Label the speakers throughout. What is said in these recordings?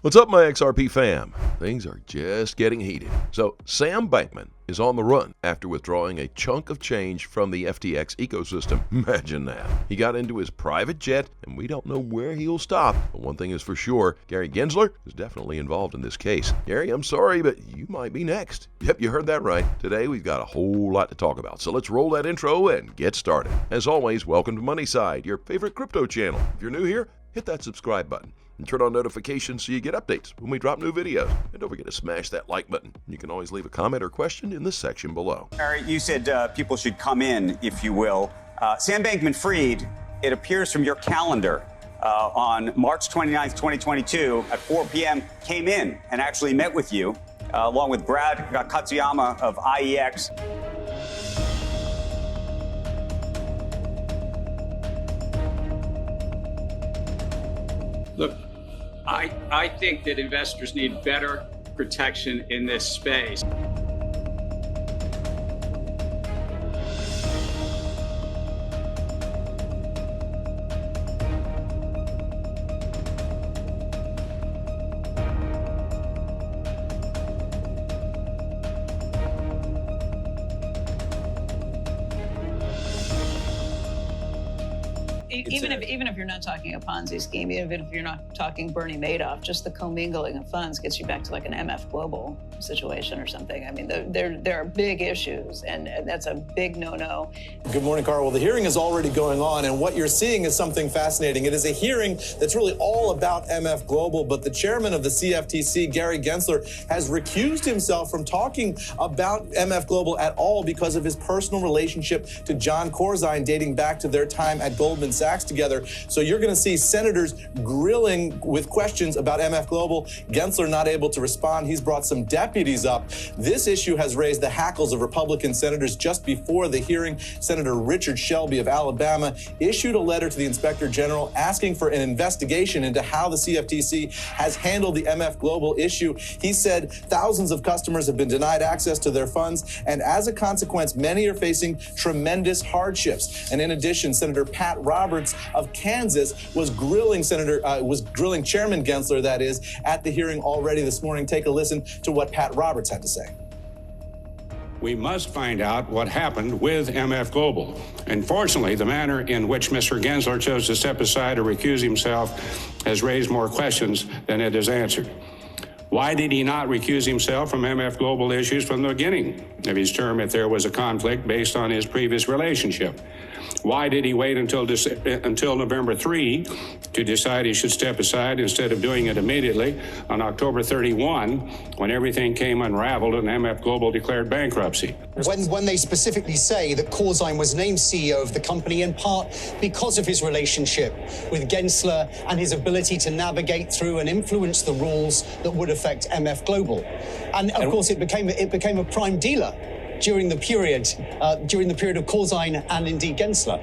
Speaker 1: What's up, my XRP fam? Things are just getting heated. So Sam Bankman is on the run after withdrawing a chunk of change from the FTX ecosystem. Imagine that. He got into his private jet, and we don't know where he'll stop. But one thing is for sure, Gary Gensler is definitely involved in this case. Gary, I'm sorry, but you might be next. Yep, you heard that right. Today, we've got a whole lot to talk about. So let's roll that intro and get started. As always, welcome to Moneyside, your favorite crypto channel. If you're new here, hit that subscribe button and turn on notifications so you get updates when we drop new videos. And don't forget to smash that like button. You can always leave a comment or question in the section below.
Speaker 2: Gary, you said people should come in, if you will. Sam Bankman-Fried, it appears from your calendar, on March 29th, 2022 at 4 p.m. came in and actually met with you, along with Brad Katsuyama of IEX.
Speaker 3: Look, I think that investors need better protection in this space.
Speaker 4: Even if you're not talking a Ponzi scheme, even if you're not talking Bernie Madoff, just the commingling of funds gets you back to like an MF Global situation or something. I mean, there are big issues, and that's a big no-no.
Speaker 5: Good morning, Carl. Well, the hearing is already going on, and what you're seeing is something fascinating. It is a hearing that's really all about MF Global, but the chairman of the CFTC, Gary Gensler, has recused himself from talking about MF Global at all because of his personal relationship to John Corzine dating back to their time at Goldman Sachs together. So you're going to see senators grilling with questions about MF Global. Gensler not able to respond. He's brought some deputies up. This issue has raised the hackles of Republican senators. Just before the hearing, Senator Richard Shelby of Alabama issued a letter to the Inspector General asking for an investigation into how the CFTC has handled the MF Global issue. He said thousands of customers have been denied access to their funds, and as a consequence, many are facing tremendous hardships. And in addition, Senator Pat Roberts of Kansas was grilling Chairman Gensler, that is, at the hearing already this morning. Take a listen to what Pat Roberts had to say.
Speaker 6: We must find out what happened with MF Global. Unfortunately, the manner in which Mr. Gensler chose to step aside or recuse himself has raised more questions than it has answered. Why did he not recuse himself from MF Global issues from the beginning of his term if there was a conflict based on his previous relationship? Why did he wait until November 3 to decide he should step aside instead of doing it immediately on October 31 when everything came unraveled and MF Global declared bankruptcy?
Speaker 7: When they specifically say that Corzine was named CEO of the company in part because of his relationship with Gensler and his ability to navigate through and influence the rules that would affect MF Global. And of course, it became a prime dealer during the period of Corzine and indeed Gensler.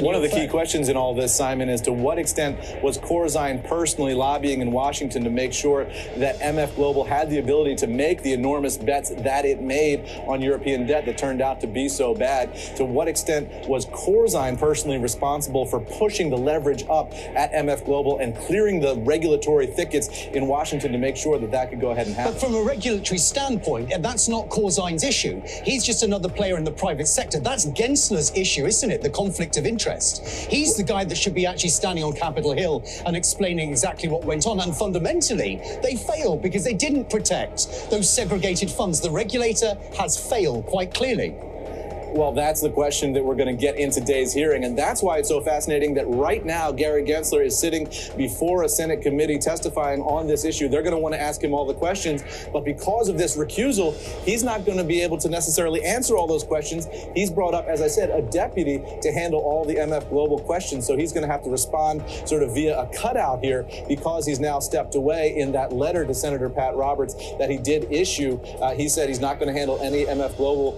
Speaker 5: One of the key questions in all this, Simon, is to what extent was Corzine personally lobbying in Washington to make sure that MF Global had the ability to make the enormous bets that it made on European debt that turned out to be so bad? To what extent was Corzine personally responsible for pushing the leverage up at MF Global and clearing the regulatory thickets in Washington to make sure that that could go ahead and happen?
Speaker 7: But from a regulatory standpoint, that's not Corzine's issue. He's just another player in the private sector. That's Gensler's issue, isn't it? The conflict of interest. He's the guy that should be actually standing on Capitol Hill and explaining exactly what went on. And fundamentally, they failed because they didn't protect those segregated funds. The regulator has failed quite clearly.
Speaker 5: Well, that's the question that we're going to get in today's hearing, and that's why it's so fascinating that right now Gary Gensler is sitting before a Senate committee testifying on this issue. They're going to want to ask him all the questions, but because of this recusal, he's not going to be able to necessarily answer all those questions. He's brought up, as I said, a deputy to handle all the MF Global questions, so he's going to have to respond sort of via a cutout here because he's now stepped away. In that letter to Senator Pat Roberts that he did issue, he said he's not going to handle any MF Global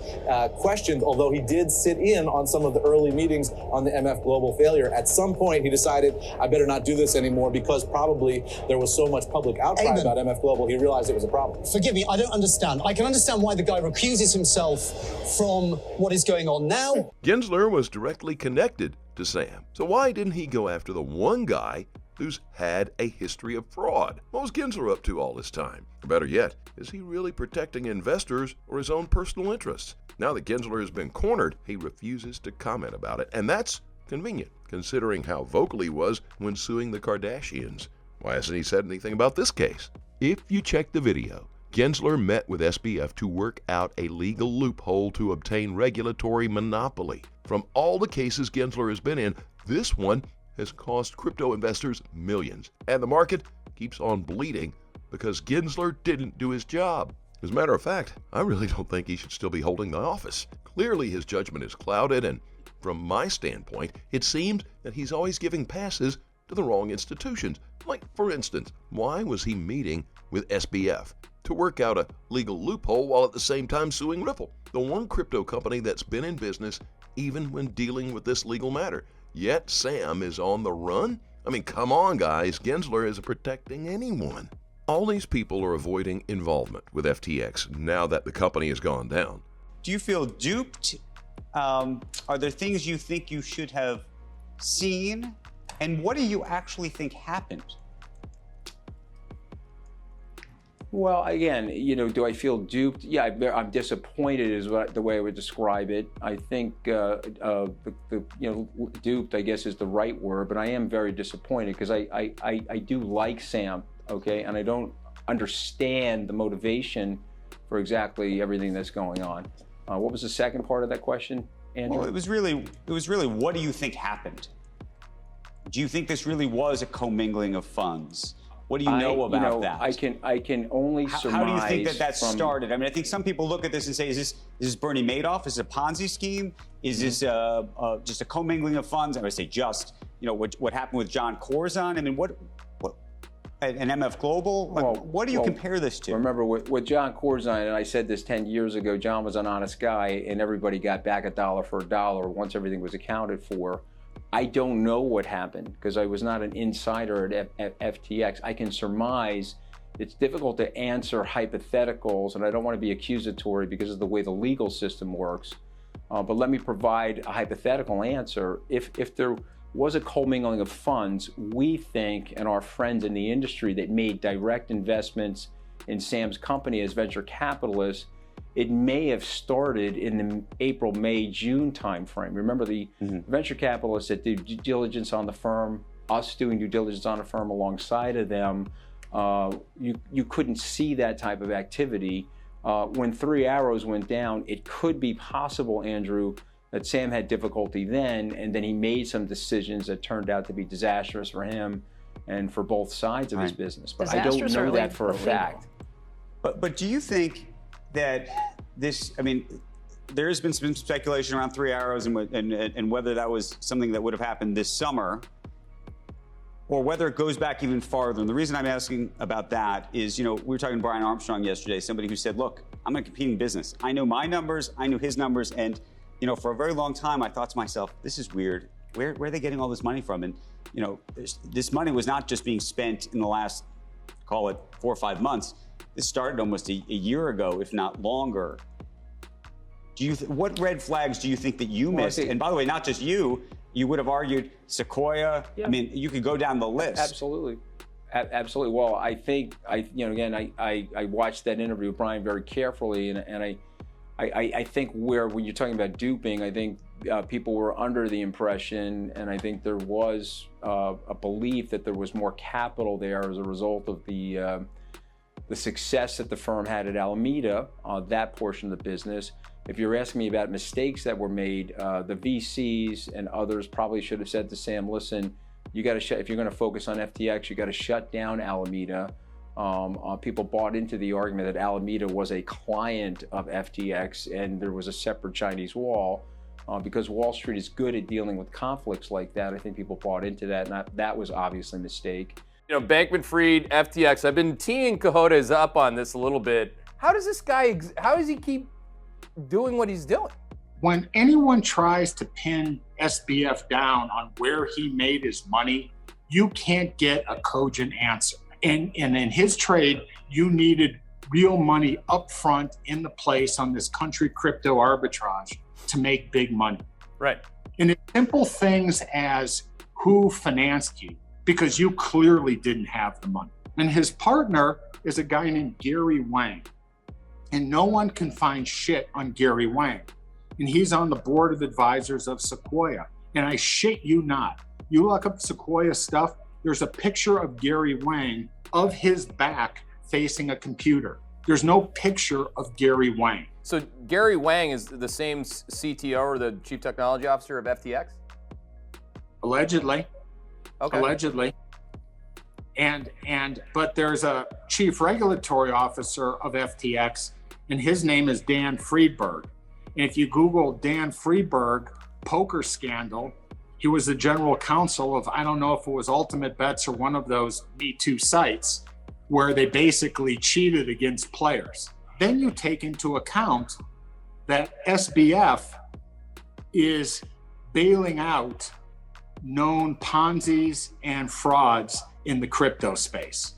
Speaker 5: questions, although he did sit in on some of the early meetings on the MF Global failure. At some point, he decided, I better not do this anymore because probably there was so much public outcry about MF Global, he realized it was a problem.
Speaker 7: Forgive me, I don't understand. I can understand why the guy recuses himself from what is going on now.
Speaker 1: Gensler was directly connected to Sam. So why didn't he go after the one guy who's had a history of fraud. What was Gensler up to all this time? Or better yet, is he really protecting investors or his own personal interests? Now that Gensler has been cornered, he refuses to comment about it, and that's convenient, considering how vocal he was when suing the Kardashians. Why hasn't he said anything about this case? If you check the video, Gensler met with SBF to work out a legal loophole to obtain regulatory monopoly. From all the cases Gensler has been in, this one has cost crypto investors millions, and the market keeps on bleeding because Gensler didn't do his job. As a matter of fact, I really don't think he should still be holding the office. Clearly his judgment is clouded, and from my standpoint, it seems that he's always giving passes to the wrong institutions. Like, for instance, why was he meeting with SBF to work out a legal loophole while at the same time suing Ripple, the one crypto company that's been in business even when dealing with this legal matter? Yet Sam is on the run? I mean, come on, guys. Gensler isn't protecting anyone. All these people are avoiding involvement with FTX now that the company has gone down.
Speaker 2: Do you feel duped? Are there things you think you should have seen? And what do you actually think happened?
Speaker 8: Well, again, do I feel duped? Yeah, I'm disappointed is the way I would describe it. I think duped, I guess, is the right word, but I am very disappointed because I do like Sam, okay, and I don't understand the motivation for exactly everything that's going on. What was the second part of that question, Andrew?
Speaker 2: Well, it was really, what do you think happened? Do you think this really was a commingling of funds? What do you know about that?
Speaker 8: I can only surmise.
Speaker 2: How do you think that started? I mean, I think some people look at this and say, is this Bernie Madoff? Is it a Ponzi scheme? Is this just a commingling of funds? I would say what happened with John Corzine? I mean, what an MF Global? What do you compare this to?
Speaker 8: Remember, with John Corzine, and I said this 10 years ago, John was an honest guy, and everybody got back $1 for $1 once everything was accounted for. I don't know what happened because I was not an insider at FTX. I can surmise. It's difficult to answer hypotheticals, and I don't want to be accusatory because of the way the legal system works. But let me provide a hypothetical answer. If there was a commingling of funds, we think, and our friends in the industry that made direct investments in Sam's company as venture capitalists, it may have started in the April, May, June timeframe. Remember, the venture capitalists that did due diligence on the firm, us doing due diligence on a firm alongside of them, you couldn't see that type of activity. When Three Arrows went down, it could be possible, Andrew, that Sam had difficulty then, and then he made some decisions that turned out to be disastrous for him and for both sides of his business. But I don't know that for a fact.
Speaker 2: But do you think that this, I mean, there has been some speculation around Three Arrows and whether that was something that would have happened this summer or whether it goes back even farther. And the reason I'm asking about that is, we were talking to Brian Armstrong yesterday, somebody who said, look, I'm in a competing business. I know my numbers, I knew his numbers, and for a very long time, I thought to myself, this is weird. Where are they getting all this money from? And, this money was not just being spent in the last, call it 4 or 5 months. This started almost a year ago, if not longer. What red flags do you think that you missed? And by the way, not just you would have argued Sequoia. Yeah. I mean, you could go down the list.
Speaker 8: Absolutely. Absolutely. Well, I think, again, I watched that interview with Brian very carefully, and I think when you're talking about duping, I think people were under the impression, and I think there was a belief that there was more capital there as a result of the success that the firm had at Alameda, that portion of the business. If you're asking me about mistakes that were made, the VCs and others probably should have said to Sam, listen, you got to if you're going to focus on FTX, you got to shut down Alameda. People bought into the argument that Alameda was a client of FTX and there was a separate Chinese wall. Because Wall Street is good at dealing with conflicts like that, I think people bought into that, and that was obviously a mistake.
Speaker 9: Bankman-Fried, FTX. I've been teeing Cojones up on this a little bit. How does this guy, how does he keep doing what he's doing?
Speaker 10: When anyone tries to pin SBF down on where he made his money, you can't get a cogent answer. And in his trade, you needed real money up front in the place on this country crypto arbitrage to make big money.
Speaker 9: Right.
Speaker 10: And it's simple things as who financed you. because you clearly didn't have the money. And his partner is a guy named Gary Wang. And no one can find shit on Gary Wang. And he's on the board of advisors of Sequoia. And I shit you not. You look up Sequoia stuff, there's a picture of Gary Wang of his back facing a computer. There's no picture of Gary Wang.
Speaker 9: So Gary Wang is the same CTO or the Chief Technology Officer of FTX?
Speaker 10: Allegedly.
Speaker 9: Okay.
Speaker 10: Allegedly. But there's a Chief Regulatory Officer of FTX, and his name is Dan Friedberg. And if you Google Dan Friedberg poker scandal, he was the general counsel of, I don't know if it was Ultimate Bets or one of those Me Too sites, where they basically cheated against players. Then you take into account that SBF is bailing out known Ponzi's and frauds in the crypto space.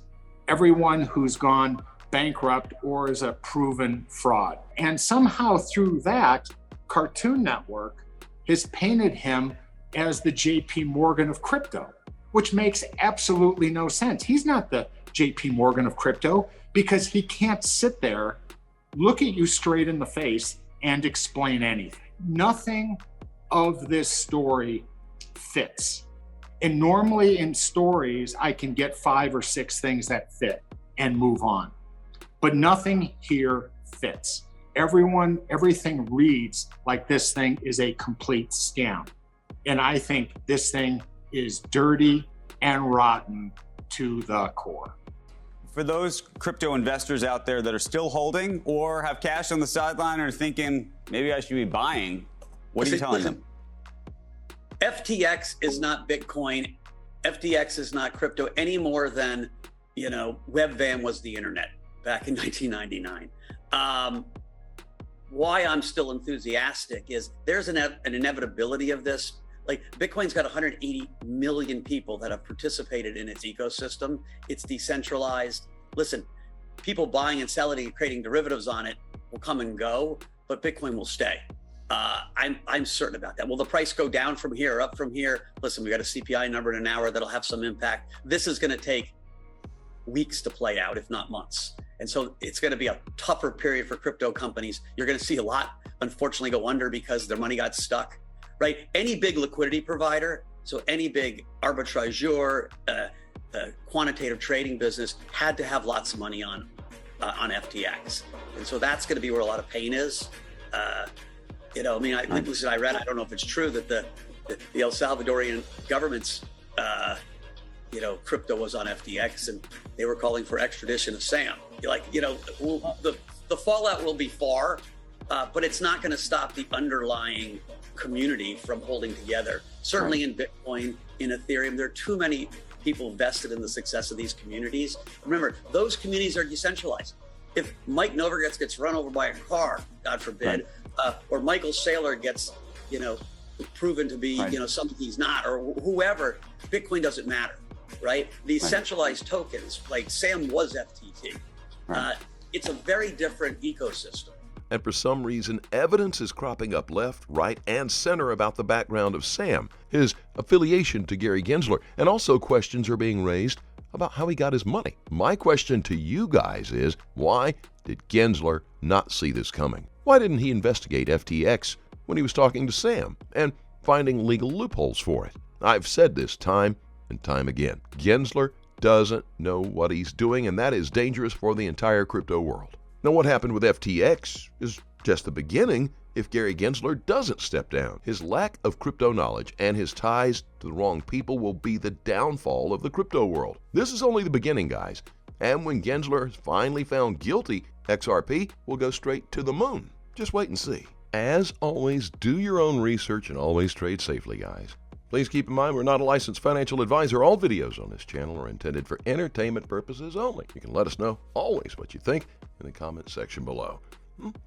Speaker 10: Everyone who's gone bankrupt or is a proven fraud. And somehow through that, Cartoon Network has painted him as the JP Morgan of crypto, which makes absolutely no sense. He's not the JP Morgan of crypto because he can't sit there, look at you straight in the face and explain anything. Nothing of this story fits. And normally in stories, I can get 5 or 6 things that fit and move on. But nothing here fits. Everything reads like this thing is a complete scam. And I think this thing is dirty and rotten to the core.
Speaker 2: For those crypto investors out there that are still holding or have cash on the sideline or thinking, maybe I should be buying, what are you telling them?
Speaker 11: FTX is not Bitcoin. FTX is not crypto any more than, Webvan was the internet back in 1999. Why I'm still enthusiastic is there's an inevitability of this. Like Bitcoin's got 180 million people that have participated in its ecosystem. It's decentralized. Listen, people buying and selling and creating derivatives on it will come and go, but Bitcoin will stay. I'm certain about that. Will the price go down from here, up from here? Listen, we got a CPI number in an hour that'll have some impact. This is going to take weeks to play out, if not months. And so it's going to be a tougher period for crypto companies. You're going to see a lot, unfortunately, go under because their money got stuck, right? Any big liquidity provider, so any big arbitrageur, quantitative trading business had to have lots of money on FTX. And so that's going to be where a lot of pain is. I read, I don't know if it's true that the El Salvadorian government's, crypto was on FTX and they were calling for extradition of Sam. The fallout will be far, but it's not going to stop the underlying community from holding together. Certainly in Bitcoin, in Ethereum, there are too many people vested in the success of these communities. Remember, those communities are decentralized. If Mike Novogratz gets run over by a car, God forbid, or Michael Saylor gets, proven to be, something he's not, or whoever, Bitcoin doesn't matter, right? These centralized tokens, like Sam was FTT. It's a very different ecosystem.
Speaker 1: And for some reason, evidence is cropping up left, right, and center about the background of Sam, his affiliation to Gary Gensler, and also questions are being raised about how he got his money. My question to you guys is, why did Gensler not see this coming? Why didn't he investigate FTX when he was talking to Sam and finding legal loopholes for it? I've said this time and time again. Gensler doesn't know what he's doing, and that is dangerous for the entire crypto world. Now, what happened with FTX is just the beginning if Gary Gensler doesn't step down. His lack of crypto knowledge and his ties to the wrong people will be the downfall of the crypto world. This is only the beginning, guys. And when Gensler is finally found guilty, XRP will go straight to the moon. Just wait and see. As always, do your own research and always trade safely, guys. Please keep in mind we're not a licensed financial advisor. All videos on this channel are intended for entertainment purposes only. You can let us know always what you think in the comment section below.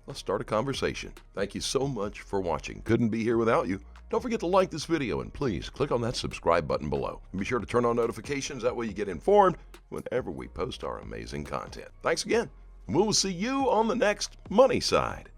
Speaker 1: Let's start a conversation. Thank you so much for watching. Couldn't be here without you. Don't forget to like this video and please click on that subscribe button below. And be sure to turn on notifications. That way you get informed whenever we post our amazing content. Thanks again. And we will see you on the next Money Side.